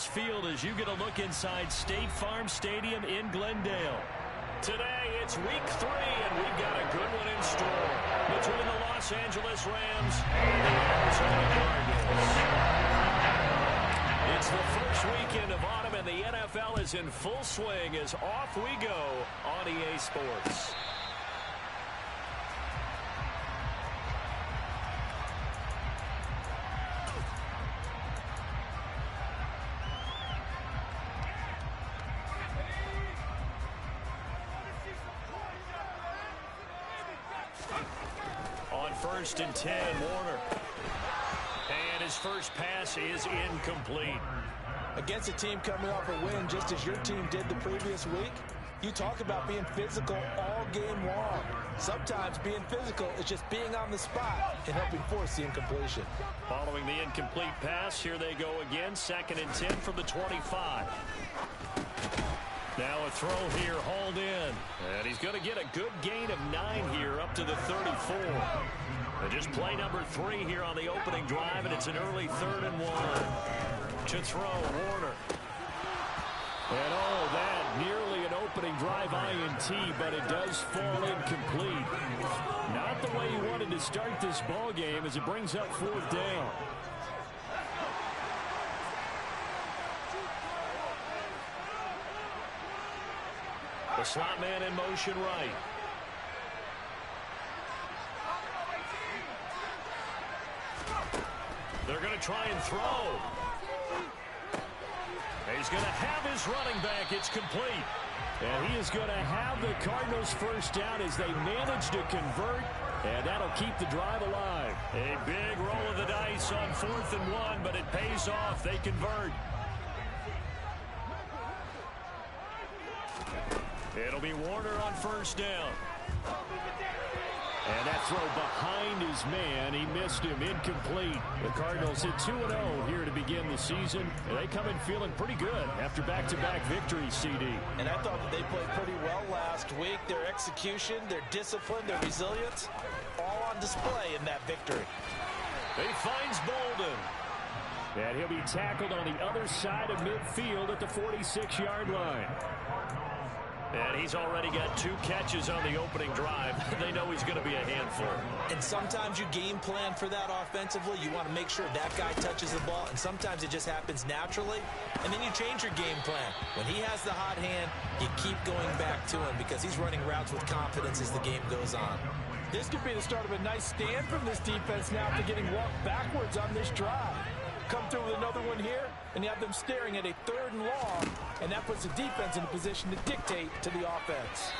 Field as you get a look inside State Farm Stadium in Glendale. Today it's week 3 and we've got a good one in store between the Los Angeles Rams and the Arizona Cardinals. It's the first weekend of autumn and the NFL is in full swing as off we go on EA Sports. First and 10, Warner. And his first pass is incomplete. Against a team coming off a win just as your team did the previous week, you talk about being physical all game long. Sometimes being physical is just being on the spot and helping force the incompletion. Following the incomplete pass, here they go again. 2nd and 10 from the 25. Now a throw here, hauled in. And he's going to get a good gain of 9 here up to the 34. And just play number 3 here on the opening drive, and it's an early 3rd and 1. To throw, Warner. And oh, that nearly an opening drive INT, but it does fall incomplete. Not the way he wanted to start this ball game as it brings up 4th down. The slot man in motion right. They're going to try and throw. He's going to have his running back. It's complete. And he is going to have the Cardinals first down as they manage to convert. And that'll keep the drive alive. A big roll of the dice on 4th and 1, but it pays off. They convert. It'll be Warner on first down. And that throw behind his man. He missed him. Incomplete. The Cardinals hit 2-0 here to begin the season. And they come in feeling pretty good after back-to-back victories, CD. And I thought that they played pretty well last week. Their execution, their discipline, their resilience, all on display in that victory. He finds Bolden. And he'll be tackled on the other side of midfield at the 46-yard line. And he's already got 2 catches on the opening drive. They know he's going to be a handful. And sometimes you game plan for that offensively. You want to make sure that guy touches the ball. And sometimes it just happens naturally. And then you change your game plan. When he has the hot hand, you keep going back to him because he's running routes with confidence as the game goes on. This could be the start of a nice stand from this defense now after getting walked backwards on this drive. Come through with another one here, and you have them staring at a 3rd and long, and that puts the defense in a position to dictate to the offense.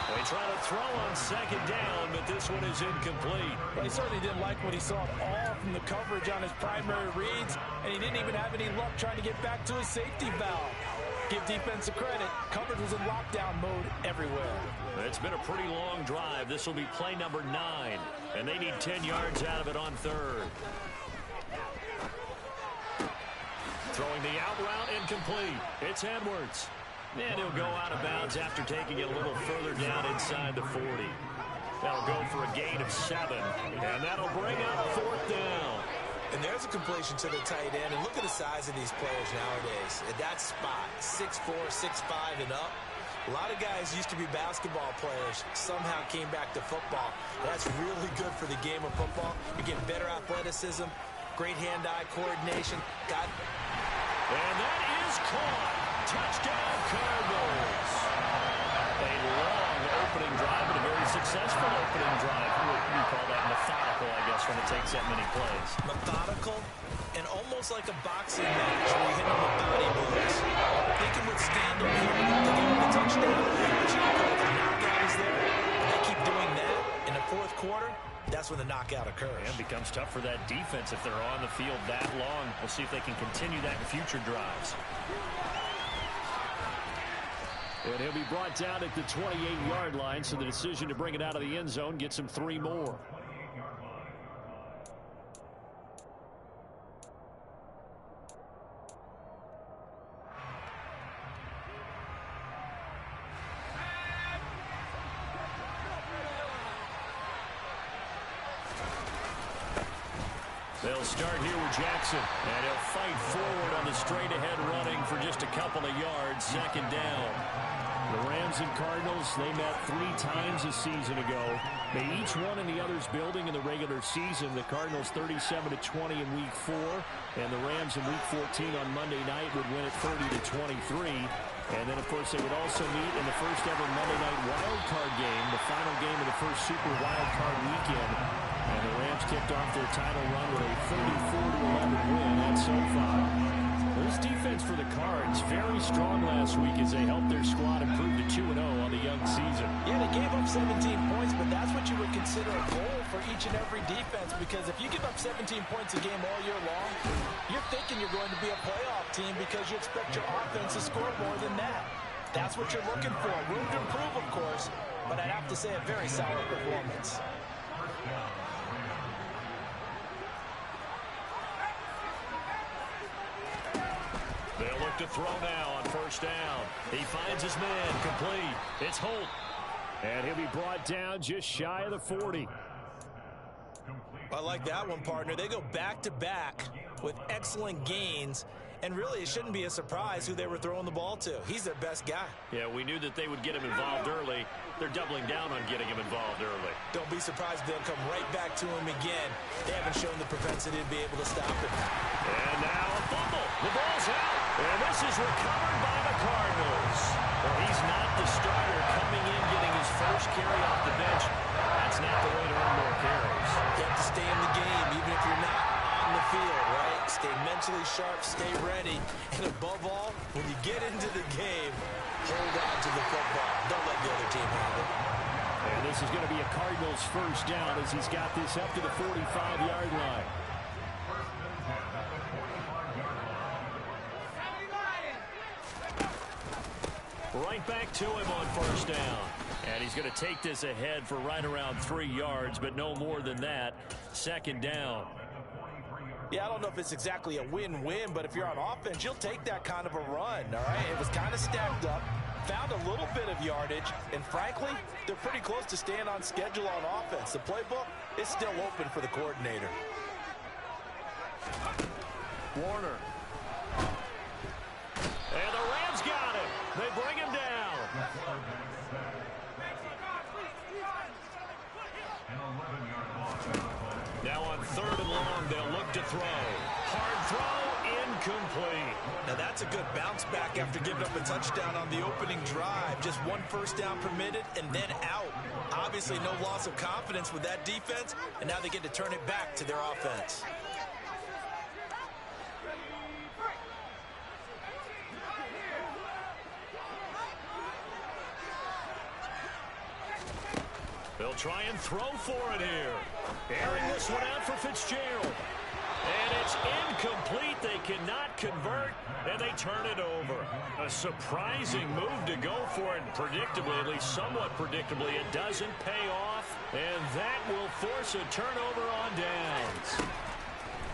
They try to throw on 2nd down, but this one is incomplete. Well, he certainly didn't like what he saw at all from the coverage on his primary reads, and he didn't even have any luck trying to get back to his safety valve. Give defense a credit. Coverage was in lockdown mode everywhere. It's been a pretty long drive. This will be play number 9, and they need 10 yards out of it on 3rd. Throwing the out route, incomplete. It's Edwards. And he'll go out of bounds after taking it a little further down inside the 40. That'll go for a gain of 7. And that'll bring up 4th down. And there's a completion to the tight end. And look at the size of these players nowadays. At that spot, 6'4", 6'5", and up. A lot of guys used to be basketball players, somehow came back to football. That's really good for the game of football. You get better athleticism, great hand-eye coordination. And that is caught. Touchdown, Cardinals. A long opening drive, but a very successful opening drive. We call that methodical, I guess, when it takes that many plays. Methodical and almost like a boxing match where you hit them with body blows. They can withstand them here to give them the touchdown. But you know, if the knockout is there, they keep doing that in the 4th quarter. That's when the knockout occurs. And it becomes tough for that defense if they're on the field that long. We'll see if they can continue that in future drives. And he'll be brought down at the 28-yard line, so the decision to bring it out of the end zone gets him 3 more. They'll start here with Jackson, and he'll fight forward on the straight-ahead running for just a couple of yards, second down. The Rams and Cardinals, they met 3 times a season ago. They each won in the other's building in the regular season. The Cardinals 37-20 in Week 4, and the Rams in Week 14 on Monday night would win it 30-23. And then, of course, they would also meet in the first ever Monday night wild card game, the final game of the first Super Wild Card weekend. And the Rams kicked off their title run with a 34-11 win at SoFi. This defense for the Cards, very strong last week as they helped their squad improve to 2-0 on the young season. Yeah, they gave up 17 points, but that's what you would consider a goal for each and every defense, because if you give up 17 points a game all year long, you're thinking you're going to be a playoff team because you expect your offense to score more than that. That's what you're looking for. Room to improve, of course, but I'd have to say a very solid performance. They'll look to throw now on first down. He finds his man, complete. It's Holt. And he'll be brought down just shy of the 40. I like that one, partner. They go back-to-back with excellent gains. And really, it shouldn't be a surprise who they were throwing the ball to. He's their best guy. Yeah, we knew that they would get him involved early. They're doubling down on getting him involved early. Don't be surprised if they'll come right back to him again. They haven't shown the propensity to be able to stop him. And now a fumble. The ball's out. And this is recovered by the Cardinals. Well, he's not the starter coming in, getting his first carry off the bench. That's not the way to earn more carries. You have to stay in the game, even if you're not on the field, right? Stay mentally sharp, stay ready. And above all, when you get into the game, hold on to the football. Don't let the other team have it. And this is going to be a Cardinals first down as he's got this up to the 45-yard line. Right back to him on first down. And he's going to take this ahead for right around 3 yards, but no more than that. Second down. Yeah, I don't know if it's exactly a win-win, but if you're on offense, you'll take that kind of a run, all right? It was kind of stacked up, found a little bit of yardage, and frankly, they're pretty close to staying on schedule on offense. The playbook is still open for the coordinator. Warner. And the Rams got him. They bring him down. Now on 3rd and long, they'll look to throw. Hard throw, incomplete. Now that's a good bounce back after giving up a touchdown on the opening drive. Just 1 first down permitted and then out. Obviously no loss of confidence with that defense, and now they get to turn it back to their offense. They'll try and throw for it here. Airing this one out for Fitzgerald. And it's incomplete. They cannot convert, and they turn it over. A surprising move to go for it, predictably, at least somewhat predictably. It doesn't pay off, and that will force a turnover on downs.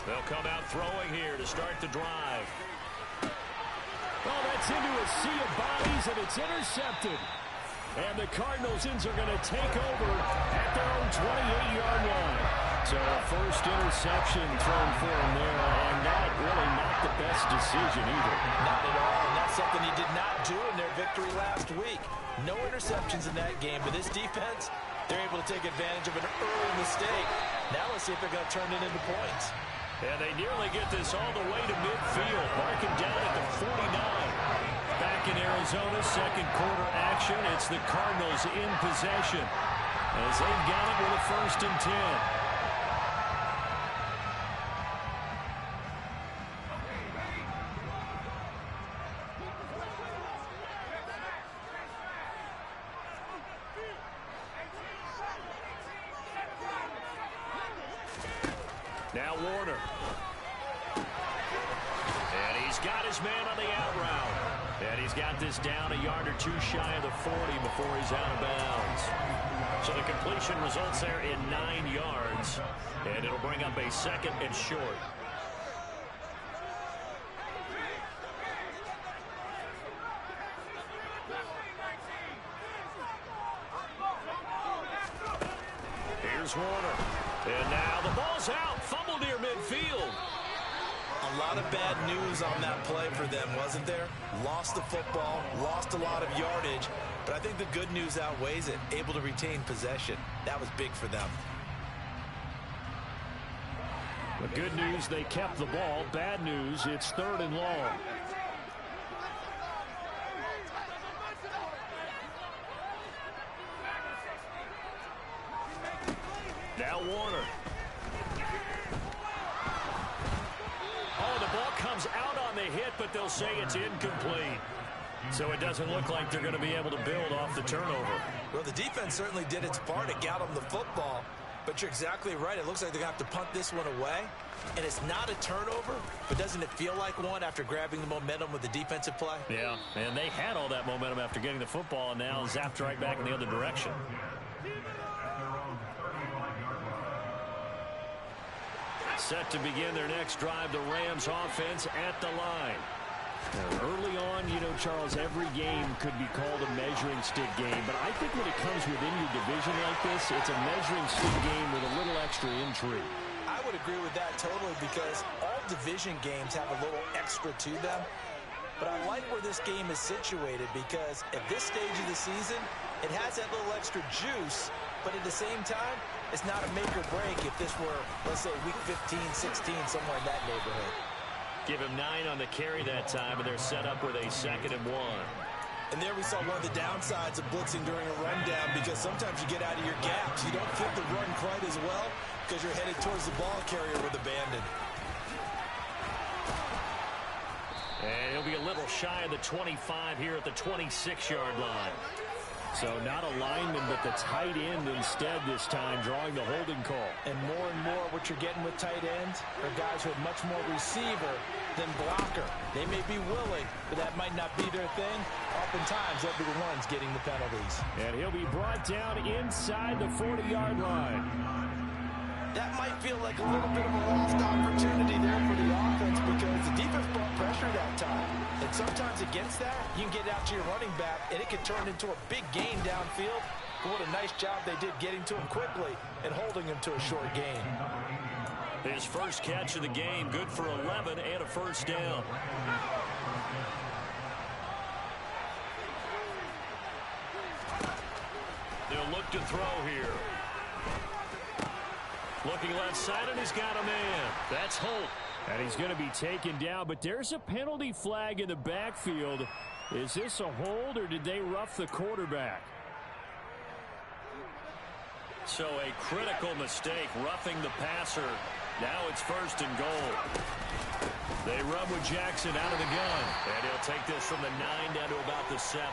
They'll come out throwing here to start the drive. Oh, that's into a sea of bodies, and it's intercepted. And the Cardinals are going to take over at their own 28-yard line. So a first interception thrown for him there, and that really not the best decision either. Not at all, and that's something he did not do in their victory last week. No interceptions in that game, but this defense, they're able to take advantage of an early mistake. Now let's see if they're going to turn it into points. And they nearly get this all the way to midfield, marking down at the 49. Back in Arizona, second quarter action. It's the Cardinals in possession as they've got it with a 1st and 10. Now Warner. And he's got his man on the out route. And he's got this down a yard or 2 shy of the 40 before he's out of bounds. So the completion results there in 9 yards. And it'll bring up a 2nd and short. Here's Warner. And now the ball's out. Fumble still near midfield. A lot of bad news on that play for them, wasn't there? Lost the football, lost a lot of yardage, but I think the good news outweighs it. Able to retain possession. That was big for them. The good news, they kept the ball. Bad news, it's 3rd and long. Now Warner. Oh, the ball comes out on the hit, but they'll say it's incomplete. So it doesn't look like they're going to be able to build off the turnover. Well, the defense certainly did its part. It got them the football. But you're exactly right. It looks like they're going to have to punt this one away. And it's not a turnover, but doesn't it feel like one after grabbing the momentum with the defensive play? Yeah, and they had all that momentum after getting the football and now zapped right back in the other direction. Set to begin their next drive, the Rams offense at the line. Now, early on, you know, Charles, every game could be called a measuring stick game, but I think when it comes within your division like this, it's a measuring stick game with a little extra intrigue. I would agree with that totally because all division games have a little extra to them. But I like where this game is situated because at this stage of the season, it has that little extra juice, but at the same time, it's not a make or break if this were, let's say, week 15, 16, somewhere in that neighborhood. Give him 9 on the carry that time, and they're set up with a 2nd and 1. And there we saw one of the downsides of blitzing during a rundown because sometimes you get out of your gaps. You don't fit the run quite as well because you're headed towards the ball carrier with abandon. And he'll be a little shy of the 25 here at the 26-yard line. So not a lineman, but the tight end instead this time, drawing the holding call. And more what you're getting with tight ends are guys who are much more receiver than blocker. They may be willing, but that might not be their thing. Oftentimes, they'll be the ones getting the penalties. And he'll be brought down inside the 40-yard line. That might feel like a little bit of a lost opportunity there for the offense because the defense brought pressure that time. And sometimes against that, you can get out to your running back, and it can turn into a big gain downfield. But what a nice job they did getting to him quickly and holding him to a short gain. His first catch of the game, good for 11 and a first down. They'll look to throw here. Looking left side, and he's got a man. That's Holt. And he's going to be taken down, but there's a penalty flag in the backfield. Is this a hold, or did they rough the quarterback? So a critical mistake, roughing the passer. Now it's 1st and goal. They run with Jackson out of the gun. And he'll take this from the 9 down to about the 7.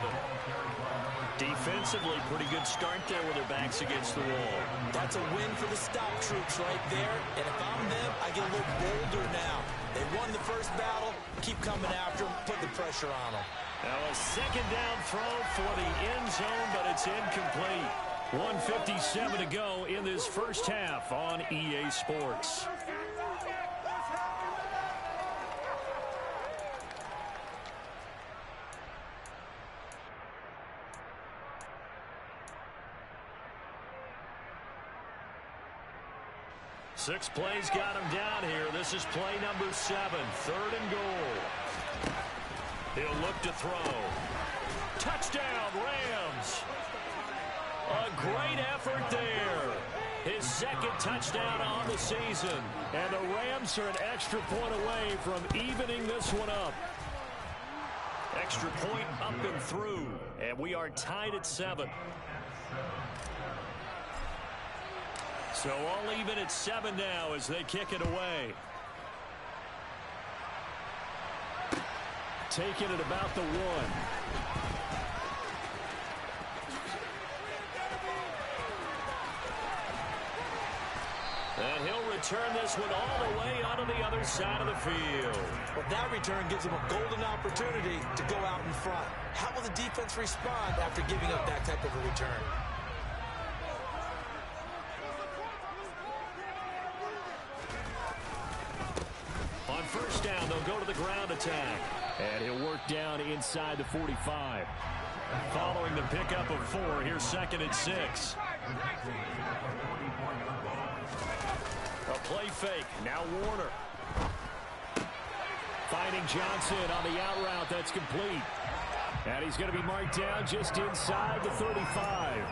Defensively, pretty good start there with their backs against the wall. That's a win for the stop troops right there. And if I'm them, I get a little bolder now. They won the first battle. Keep coming after them. Put the pressure on them. Now a 2nd down throw for the end zone, but it's incomplete. 1:57 to go in this first half on EA Sports. Six plays got him down here. This is play number 7, 3rd and goal. He'll look to throw. Touchdown, Rams. A great effort there. His 2nd touchdown on the season. And the Rams are an extra point away from evening this one up. Extra point up and through. And we are tied at 7. So all even at 7 now as they kick it away. Taking it about the 1. And he'll return this one all the way onto the other side of the field. Well, that return gives him a golden opportunity to go out in front. How will the defense respond after giving up that type of a return? On first down, they'll go to the ground attack. And he'll work down inside the 45. Following the pickup of 4, here's 2nd and 6. A play fake. Now Warner. Finding Johnson on the out route. That's complete. And he's going to be marked down just inside the 35.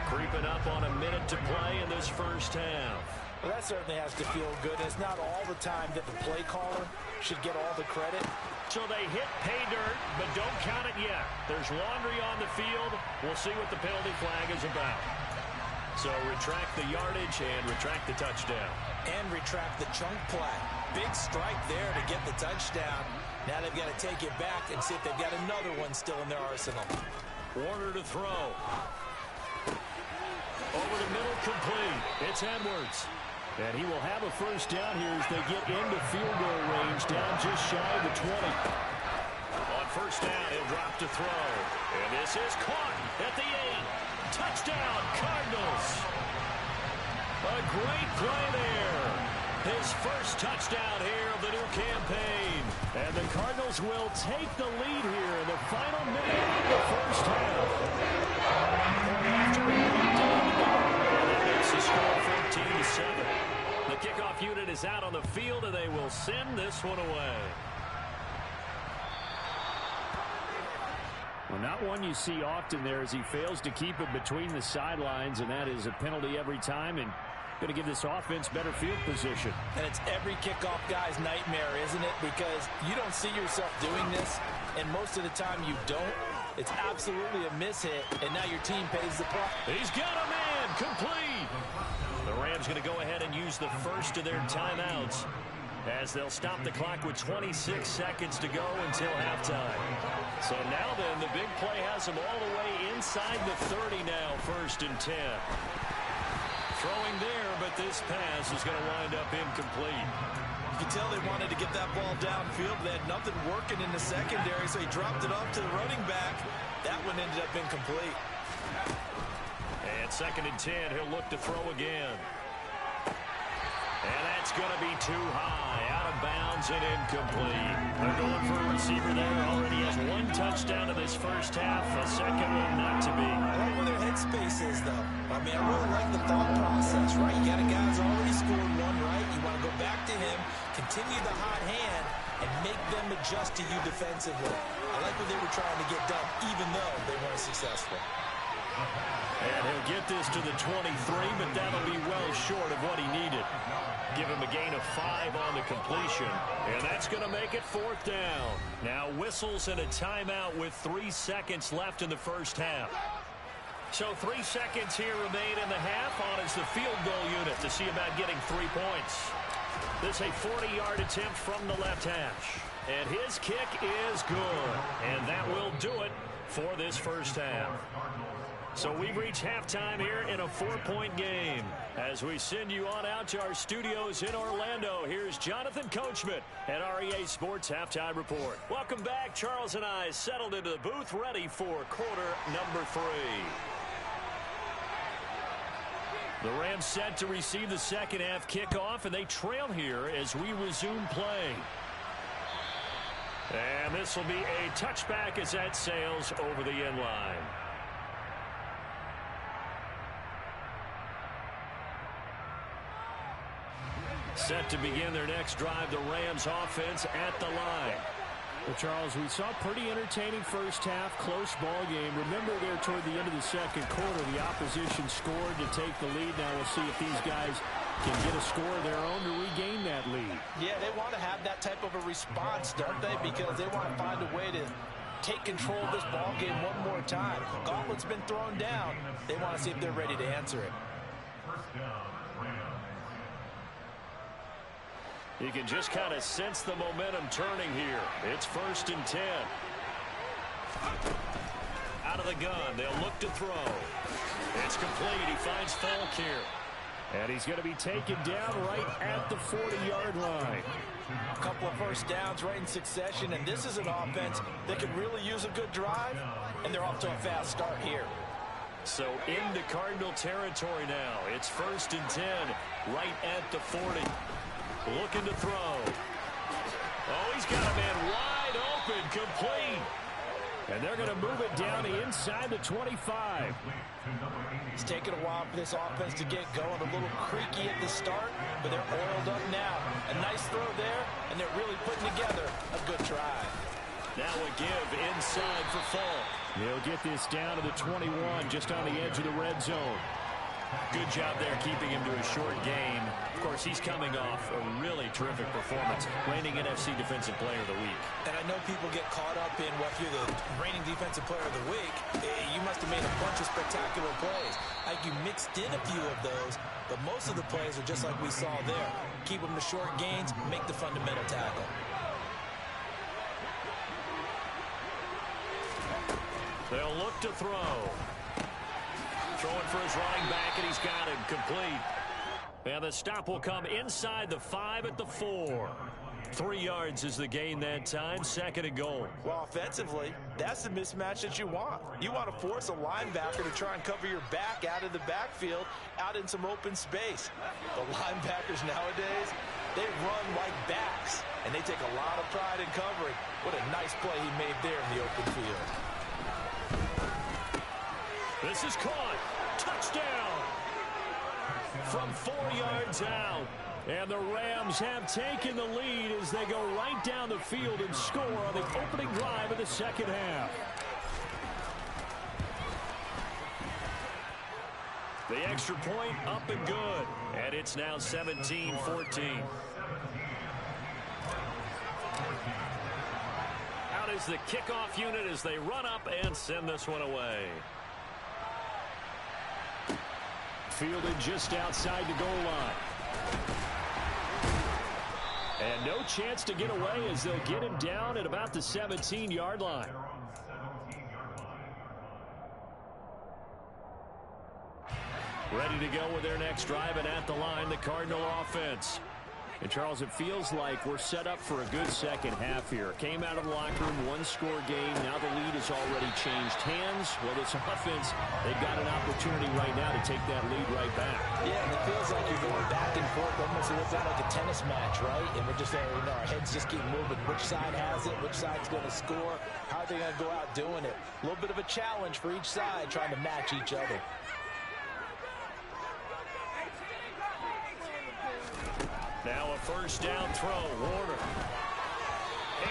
Creeping up on a minute to play in this first half. Well, that certainly has to feel good. It's not all the time that the play caller should get all the credit. So they hit pay dirt, but don't count it yet. There's laundry on the field. We'll see what the penalty flag is about. So retract the yardage and retract the touchdown. And retract the chunk play. Big strike there to get the touchdown. Now they've got to take it back and see if they've got another one still in their arsenal. Warner to throw. Over the middle, complete. It's Edwards. And he will have a first down here as they get into field goal range, down just shy of the 20. On first down, he'll drop to throw. And this is caught at the 8. Touchdown, Cardinals. A great play there. His first touchdown here of the new campaign. And the Cardinals will take the lead here in the final minute of the first half. And that makes the score 14-7. The kickoff unit is out on the field, and they will send this one away. Well, not one you see often there as he fails to keep it between the sidelines, and that is a penalty every time, and going to give this offense better field position. And it's every kickoff guy's nightmare, isn't it? Because you don't see yourself doing this, and most of the time you don't. It's absolutely a mishit, and now your team pays the price. He's got a man, complete. The Rams going to go ahead and use the first of their timeouts as they'll stop the clock with 26 seconds to go until halftime. So now then, the big play has them all the way inside the 30 now, 1st and 10. Throwing there, but this pass is going to wind up incomplete. You can tell they wanted to get that ball downfield. They had nothing working in the secondary, so he dropped it off to the running back. That one ended up incomplete. And 2nd and 10, he'll look to throw again. And that's going to be too high, out of bounds and incomplete. They're going for a receiver there. Already has 1 touchdown in this first half. A second one not to be. I like where their headspace is, though. I mean, I really like the thought process, right? You got a guy who's already scored 1, right? You want to go back to him, continue the hot hand, and make them adjust to you defensively. I like what they were trying to get done, even though they weren't successful. And he'll get this to the 23, but that'll be well short of what he needed. Give him a gain of 5 on the completion, and that's going to make it 4th down. Now whistles and a timeout with 3 seconds left in the first half. So 3 seconds here remain in the half. On is the field goal unit to see about getting 3 points. This a 40-yard attempt from the left hash. And his kick is good, and that will do it for this first half. So we've reached halftime here in a 4-point game. As we send you on out to our studios in Orlando, here's Jonathan Coachman at REA Sports Halftime Report. Welcome back. Charles and I settled into the booth, ready for quarter number 3. The Rams set to receive the second half kickoff, and they trail here as we resume play. And this will be a touchback as that sails over the end line. Set to begin their next drive, the Rams offense at the line. Well, Charles, we saw a pretty entertaining first half, close ball game. Remember there toward the end of the second quarter, the opposition scored to take the lead. Now we'll see if these guys can get a score of their own to regain that lead. Yeah, they want to have that type of a response, don't they? Because they want to find a way to take control of this ball game one more time. Gauntlet's been thrown down. They want to see if they're ready to answer it. You can just kind of sense the momentum turning here. It's 1st and 10. Out of the gun, they'll look to throw. It's complete. He finds Falk here. And he's going to be taken down right at the 40-yard line. A couple of first downs right in succession, and this is an offense that could really use a good drive, and they're off to a fast start here. So into Cardinal territory now. It's 1st and 10, right at the 40. Looking to throw. Oh, he's got a man wide open, complete. And they're going to move it down inside the 25. It's taken a while for this offense to get going. A little creaky at the start, but they're oiled up now. A nice throw there, and they're really putting together a good try. Now a give inside for Falk. They'll get this down to the 21, just on the edge of the red zone. Good job there keeping him to a short gain. Of course, he's coming off a really terrific performance, reigning NFC Defensive Player of the Week. And I know people get caught up in, well, if you're the reigning Defensive Player of the Week, you must have made a bunch of spectacular plays. Like you mixed in a few of those, but most of the plays are just like we saw there. Keep them to short gains, make the fundamental tackle. They'll look to throw. Throwing for his running back, and he's got him complete. And the stop will come inside the 5 at the 4. 3 yards is the gain that time, 2nd and goal. Well, offensively, that's the mismatch that you want. You want to force a linebacker to try and cover your back out of the backfield, out in some open space. The linebackers nowadays, they run like backs, and they take a lot of pride in covering. What a nice play he made there in the open field. This is caught. Touchdown. From 4 yards out. And the Rams have taken the lead as they go right down the field and score on the opening drive of the second half. The extra point up and good. And it's now 17-14. Out is the kickoff unit as they run up and send this one away. Fielded just outside the goal line. And no chance to get away as they'll get him down at about the 17-yard line. Ready to go with their next drive, and at the line, the Cardinal offense. And, Charles, it feels like we're set up for a good second half here. Came out of the locker room, one-score game. Now the lead has already changed hands. Well, this offense, they've got an opportunity right now to take that lead right back. Yeah, and it feels like you're going back and forth. Almost it looks like a tennis match, right? And we're just there, our heads just keep moving. Which side has it? Which side's going to score? How are they going to go out doing it? A little bit of a challenge for each side, trying to match each other. Now a first down throw, Warner.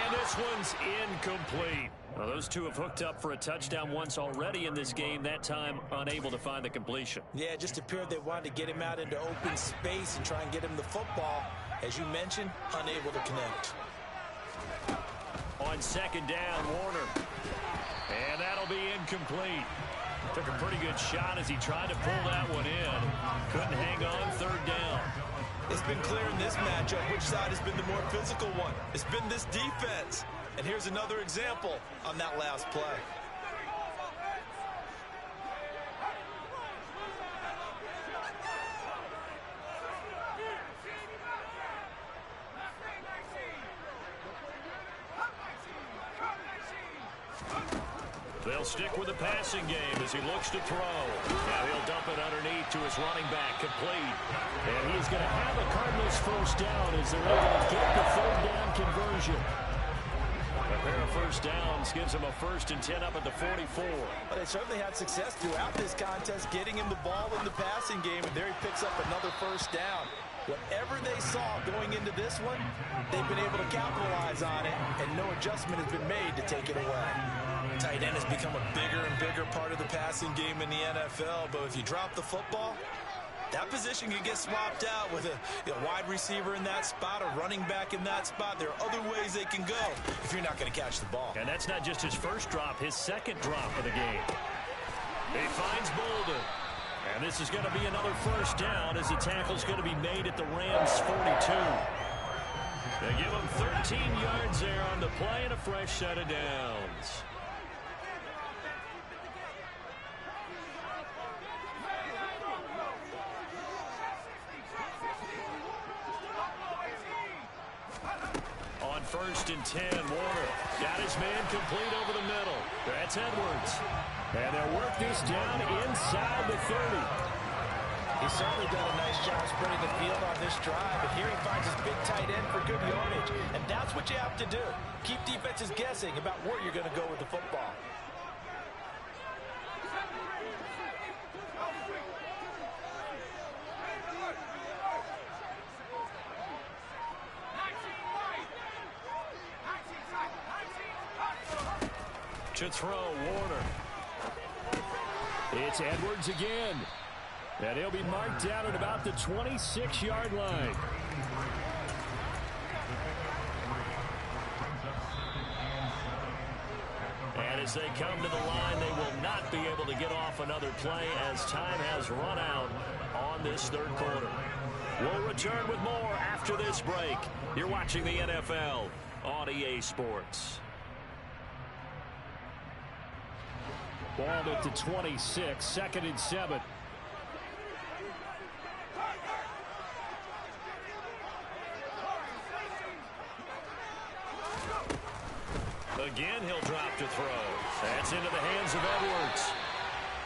And this one's incomplete. Well, those two have hooked up for a touchdown once already in this game, that time unable to find the completion. Yeah, it just appeared they wanted to get him out into open space and try and get him the football. As you mentioned, unable to connect. On second down, Warner. And that'll be incomplete. Took a pretty good shot as he tried to pull that one in. Couldn't hang on, third down. It's been clear in this matchup which side has been the more physical one. It's been this defense. And here's another example on that last play. They'll stick with the passing game as he looks to throw. Now he'll dump it underneath to his running back, complete. And he's going to have a Cardinals first down as they're able to get the third down conversion. A pair of first downs gives him a 1st and 10 up at the 44. But they certainly had success throughout this contest, getting him the ball in the passing game, and there he picks up another first down. Whatever they saw going into this one, they've been able to capitalize on it, and no adjustment has been made to take it away. Tight end has become a bigger and bigger part of the passing game in the NFL, but if you drop the football, that position can get swapped out with a wide receiver in that spot, a running back in that spot. There are other ways they can go if you're not going to catch the ball. And that's not just his first drop, his second drop of the game. He finds Bolden. And this is going to be another first down as the tackle's going to be made at the Rams' 42. They give him 13 yards there on the play and a fresh set of downs. On 1st and 10, Warner got his man complete over the middle. That's Edwards. And they'll work this down inside the 30. He's certainly done a nice job spreading the field on this drive, and here he finds his big tight end for good yardage. And that's what you have to do. Keep defenses guessing about where you're going to go with the football. To throw, Warner. It's Edwards again. And he'll be marked down at about the 26-yard line. And as they come to the line, they will not be able to get off another play as time has run out on this third quarter. We'll return with more after this break. You're watching the NFL on EA Sports. Ball at the 26, 2nd and 7. Again, he'll drop to throw. That's into the hands of Edwards.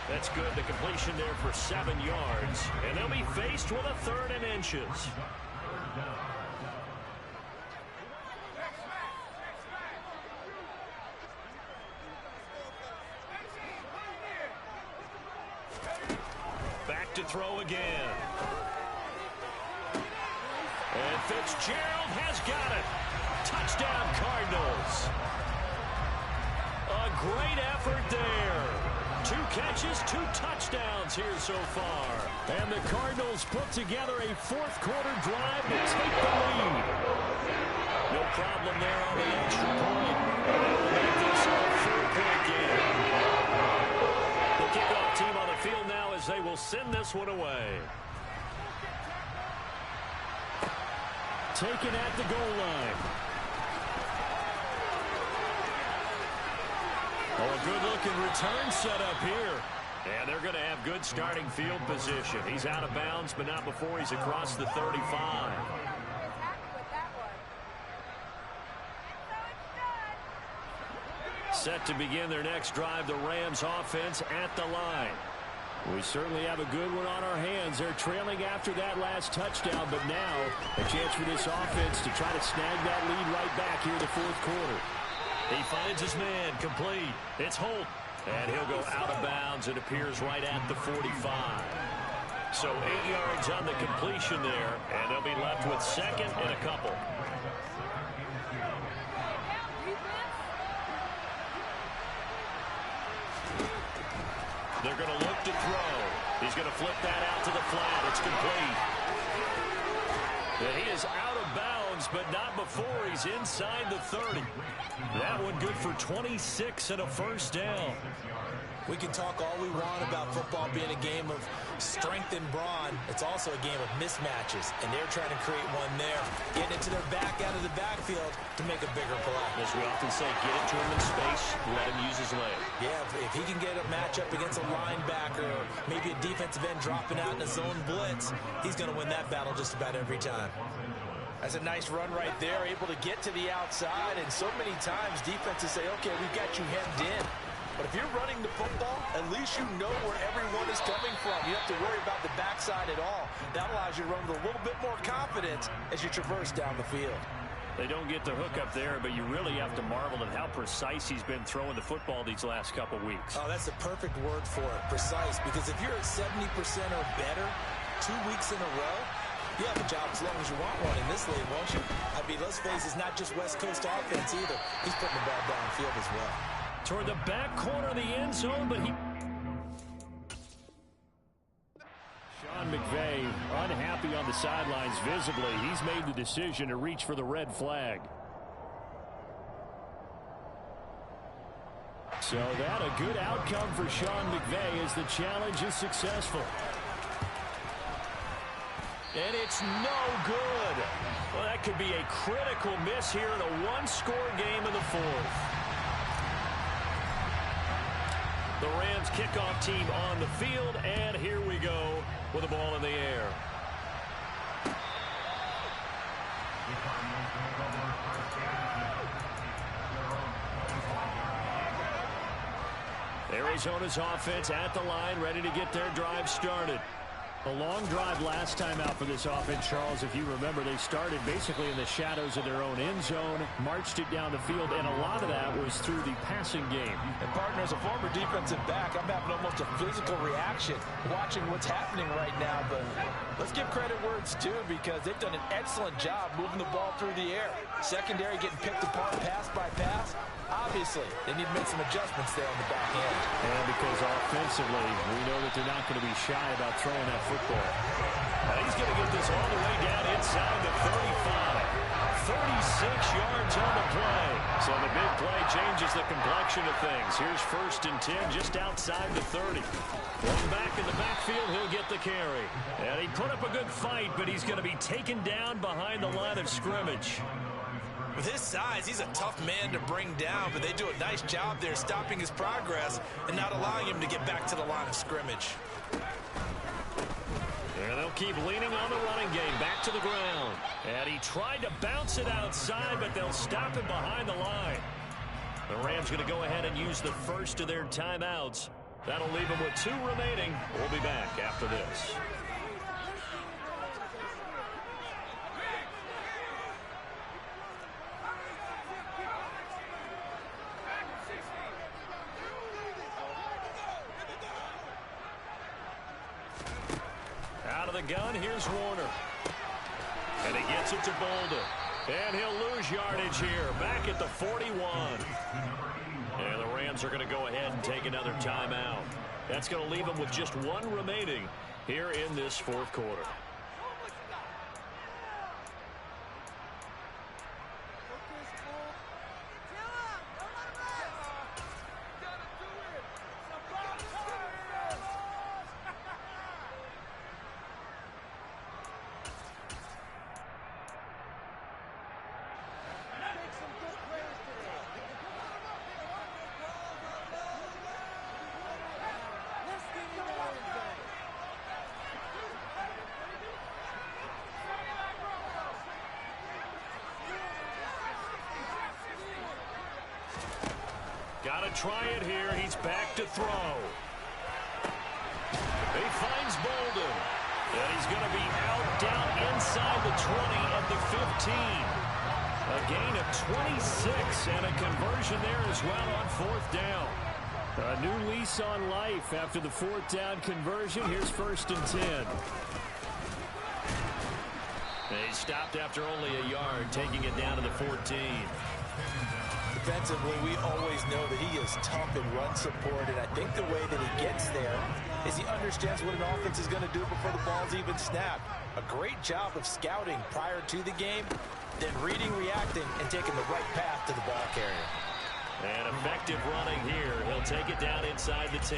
That's good. The completion there for 7 yards. And they'll be faced with a 3rd and inches. Back to throw again. And Fitzgerald has got it. Touchdown, Cardinals. A great effort there. 2 catches, 2 touchdowns here so far. And the Cardinals put together a 4th quarter drive to take the lead. No problem there on the extra point. They'll make this a 4-point game. The kickoff team on the field now as they will send this one away. Taken at the goal line. Oh, a good-looking return set up here. And they're going to have good starting field position. He's out of bounds, but not before he's across the 35. Set to begin their next drive, the Rams offense at the line. We certainly have a good one on our hands. They're trailing after that last touchdown, but now a chance for this offense to try to snag that lead right back here in the 4th quarter. He finds his man, complete. It's Holt. And he'll go out of bounds. It appears right at the 45. So 8 yards on the completion there, and they'll be left with 2nd and a couple. They're going to look to throw. He's going to flip that out to the flat. It's complete. And he is out of bounds, but not before he's inside the 30. That one good for 26 and a 1st down. We can talk all we want about football being a game of strength and brawn. It's also a game of mismatches, and they're trying to create one there, getting it to their back out of the backfield to make a bigger play. As we often say, get it to him in space, let him use his leg. Yeah, if he can get a matchup against a linebacker or maybe a defensive end dropping out in a zone blitz, he's going to win that battle just about every time. That's a nice run right there, able to get to the outside, and so many times defenses say, okay, we've got you hemmed in. But if you're running the football, at least you know where everyone is coming from. You don't have to worry about the backside at all. That allows you to run with a little bit more confidence as you traverse down the field. They don't get the hook up there, but you really have to marvel at how precise he's been throwing the football these last couple weeks. Oh, that's the perfect word for it, precise. Because if you're at 70% or better 2 weeks in a row, you have a job as long as you want one in this league, won't you? I mean, let's face it, it's not just West Coast offense either. He's putting the ball downfield as well. Toward the back corner of the end zone, but he... Sean McVay unhappy on the sidelines visibly. He's made the decision to reach for the red flag. So that a good outcome for Sean McVay as the challenge is successful. And it's no good. Well, that could be a critical miss here in a one-score game in the 4th. The Rams kickoff team on the field, and here we go with the ball in the air. Arizona's offense at the line, ready to get their drive started. A long drive last time out for this offense, Charles. If you remember, they started basically in the shadows of their own end zone, marched it down the field, and a lot of that was through the passing game. And partner, as a former defensive back, I'm having almost a physical reaction watching what's happening right now. But let's give credit where it's due, because they've done an excellent job moving the ball through the air. Secondary getting picked apart pass by pass. Obviously, they need to make some adjustments there on the back end. And because offensively, we know that they're not going to be shy about throwing that football. And he's going to get this all the way down inside the 35. 36 yards on the play. So the big play changes the complexion of things. Here's 1st and 10 just outside the 30. One back in the backfield, he'll get the carry. And he put up a good fight, but he's going to be taken down behind the line of scrimmage. With his size, he's a tough man to bring down, but they do a nice job there stopping his progress and not allowing him to get back to the line of scrimmage. And they'll keep leaning on the running game, back to the ground. And he tried to bounce it outside, but they'll stop him behind the line. The Rams going to go ahead and use the first of their timeouts. That'll leave them with 2 remaining. We'll be back after this. Out of the gun, here's Warner. And he gets it to Bolden. And he'll lose yardage here, back at the 41. And the Rams are going to go ahead and take another timeout. That's going to leave them with just 1 remaining here in this 4th quarter. Got to try it here. He's back to throw. He finds Bolden. And he's going to be out down inside the 20 at the 15. A gain of 26 and a conversion there as well on 4th down. A new lease on life after the 4th down conversion. Here's 1st and 10. They stopped after only a yard, taking it down to the 14. Defensively, we always know that he is tough in run support, and I think the way that he gets there is he understands what an offense is going to do before the ball's even snapped. A great job of scouting prior to the game, then reading, reacting, and taking the right path to the ball carrier. And effective running here. He'll take it down inside the 10.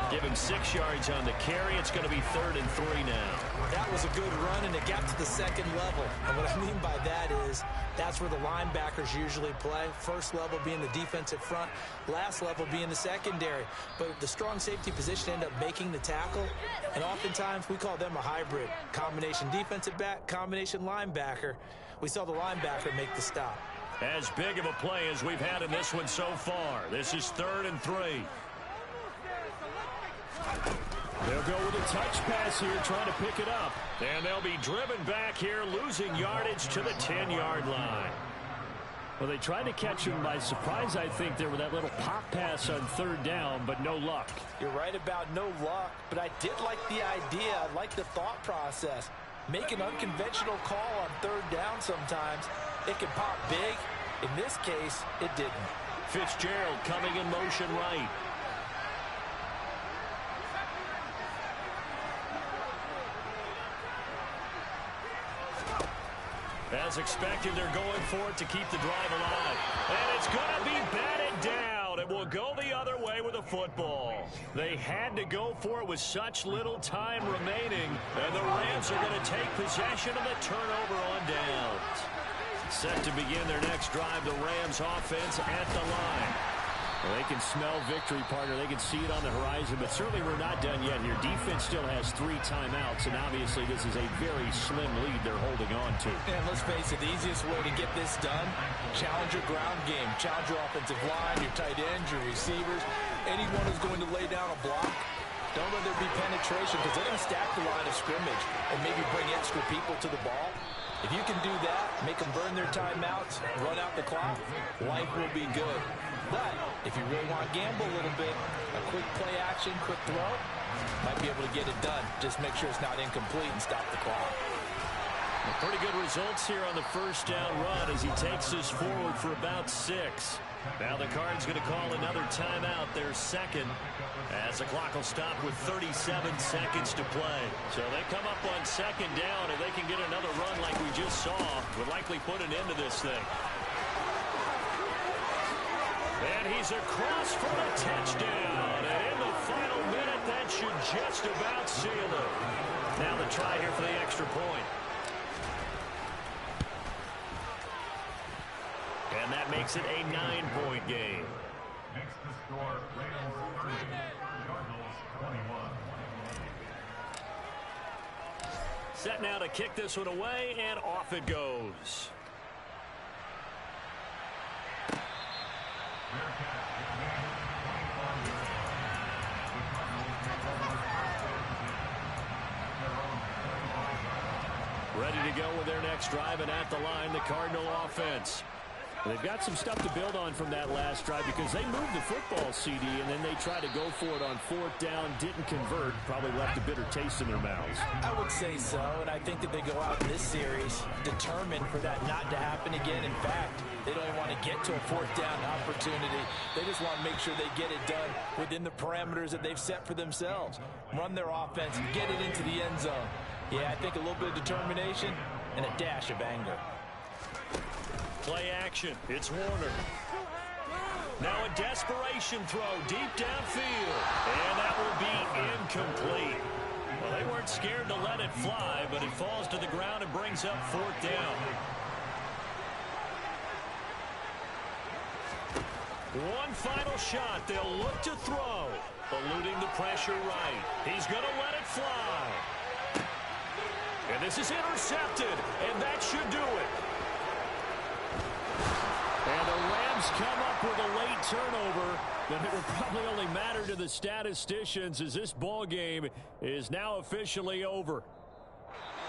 Give him 6 yards on the carry. It's going to be 3rd and 3 now. That was a good run, and it got to the 2nd level. And what I mean by that is that's where the linebackers usually play. First level being the defensive front, last level being the secondary. But the strong safety position ended up making the tackle, and oftentimes we call them a hybrid. Combination defensive back, combination linebacker. We saw the linebacker make the stop. As big of a play as we've had in this one so far. This is 3rd and 3. They'll go with a touch pass here, trying to pick it up. And they'll be driven back here, losing yardage to the 10-yard line. Well, they tried to catch him by surprise, I think, there with that little pop pass on 3rd down, but no luck. You're right about no luck, but I did like the idea. I like the thought process. Make an unconventional call on 3rd down sometimes. It can pop big. In this case, it didn't. Fitzgerald coming in motion right. As expected, they're going for it to keep the drive alive. And it's going to be batted down. It will go the other way with a football. They had to go for it with such little time remaining. And the Rams are going to take possession of the turnover on downs. Set to begin their next drive, the Rams offense at the line. Well, they can smell victory, partner. They can see it on the horizon, but certainly we're not done yet here. Defense still has 3 timeouts, and obviously this is a very slim lead they're holding on to. And let's face it, the easiest way to get this done, challenge your ground game. Challenge your offensive line, your tight ends, your receivers, anyone who's going to lay down a block. Don't let there be penetration because they're going to stack the line of scrimmage and maybe bring extra people to the ball. If you can do that, make them burn their timeouts, run out the clock, life will be good. But if you really want to gamble a little bit, a quick play action, quick throw, might be able to get it done. Just make sure it's not incomplete and stop the clock. Pretty good results here on the first down run as he takes us forward for about 6. Now the Cards going to call another timeout, their second, as the clock will stop with 37 seconds to play. So they come up on second down, and they can get another run like we just saw. Would likely put an end to this thing. And he's across for a touchdown. And in the final minute, that should just about seal it. Now the try here for the extra point. And that makes it a 9-point game. Next to score, Rams 30, Cardinals 21. Set now to kick this one away, and off it goes. Ready to go with their next drive, and at the line, the Cardinal offense. They've got some stuff to build on from that last drive because they moved the football, CD, and then they tried to go for it on 4th down, didn't convert, probably left a bitter taste in their mouths. I would say so, and I think that they go out in this series determined for that not to happen again. In fact, they don't even want to get to a 4th down opportunity. They just want to make sure they get it done within the parameters that they've set for themselves. Run their offense, get it into the end zone. Yeah, I think a little bit of determination and a dash of anger. Play action. It's Warner. Now a desperation throw deep downfield. And that will be incomplete. Well, they weren't scared to let it fly, but it falls to the ground and brings up 4th down. One final shot. They'll look to throw. Eluding the pressure right. He's going to let it fly. And this is intercepted. And that should do it. And the Rams come up with a late turnover, but it will probably only matter to the statisticians as this ball game is now officially over.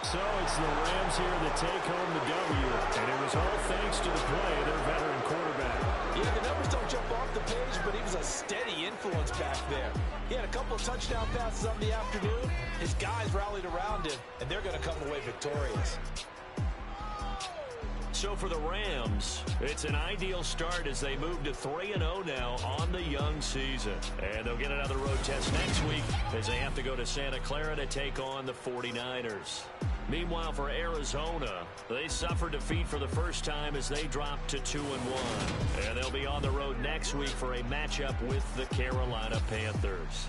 So it's the Rams here that take home the W, and it was all thanks to the play of their veteran quarterback. Yeah, the numbers don't jump off the page, but he was a steady influence back there. He had a couple of touchdown passes on the afternoon. His guys rallied around him, and they're going to come away victorious. So for the Rams, it's an ideal start as they move to 3-0 now on the young season. And they'll get another road test next week as they have to go to Santa Clara to take on the 49ers. Meanwhile, for Arizona, they suffered defeat for the first time as they dropped to 2-1. And they'll be on the road next week for a matchup with the Carolina Panthers.